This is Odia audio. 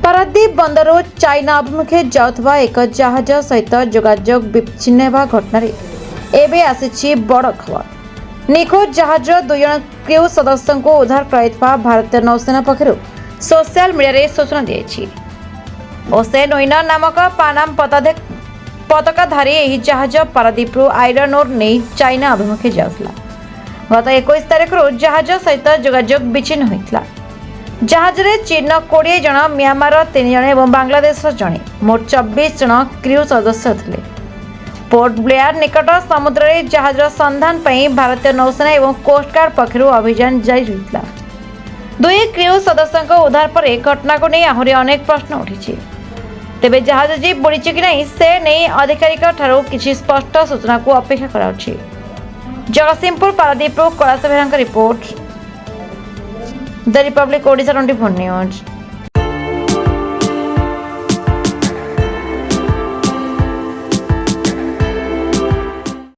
ପାରାଦୀପ ବନ୍ଦରରୁ ଚାଇନା ଅଭିମୁଖେ ଯାଉଥିବା ଏକ ଜାହାଜ ସହିତ ଯୋଗାଯୋଗ ବିଚ୍ଛିନ୍ନ ହେବା ଘଟଣାରେ ଏବେ ଆସିଛି ବଡ଼ ଖବର। ନିଖୋଜ ଜାହାଜର 2 ଜଣ କ୍ରୁ ସଦସ୍ୟଙ୍କୁ ଉଦ୍ଧାର କରାଯାଇଥିବା ଭାରତୀୟ ନୌସେନା ପକ୍ଷରୁ ସୋସିଆଲ ମିଡିଆରେ ସୂଚନା ଦିଆଯାଇଛି। ଓସେନ ୱିନର ନାମକ ପାନାମ ପତାକାଧାରୀ ଏହି ଜାହାଜ ପାରାଦୀପରୁ ଆଇରନ୍ ଓର୍ ନେଇ ଚାଇନା ଅଭିମୁଖେ ଯାଉଥିଲା। ଗତ 21 ତାରିଖରୁ ଜାହାଜ ସହିତ ଯୋଗାଯୋଗ ବିଚ୍ଛିନ୍ନ ହୋଇଥିଲା। ଜାହାଜରେ ଚୀନର 20 ଜଣ, ମିଆଁମାରର 3 ଜଣ ଏବଂ ବାଂଲାଦେଶର ଜଣେ, ମୋଟ 24 ଜଣ କ୍ରୁ ସଦସ୍ୟ ଥିଲେ। ପୋର୍ଟ ବ୍ଲେୟାର ନିକଟ ସମୁଦ୍ରରେ ଜାହାଜର ସନ୍ଧାନ ପାଇଁ ଭାରତୀୟ ନୌସେନା ଏବଂ କୋଷ୍ଟଗାର୍ଡ ପକ୍ଷରୁ ଅଭିଯାନ ଜାରି ରହିଥିଲା। 2 କ୍ରୁ ସଦସ୍ୟଙ୍କ ଉଦ୍ଧାର ପରେ ଘଟଣାକୁ ନେଇ ଆହୁରି ଅନେକ ପ୍ରଶ୍ନ ଉଠିଛି। ତେବେ ଜାହାଜଟି ବୁଡ଼ିଛି କି ନାହିଁ ସେ ନେଇ ଅଧିକାରୀଙ୍କ ଠାରୁ କିଛି ସ୍ପଷ୍ଟ ସୂଚନାକୁ ଅପେକ୍ଷା କରାଯାଉଛି। ଜଗତସିଂହପୁର ପାରାଦୀପରୁ କୈଳାସ ବେହେରାଙ୍କ ରିପୋର୍ଟ, ଦ ରିପବ୍ଲିକ ଓଡ଼ିଶା 24 ନ୍ୟୁଜ୍।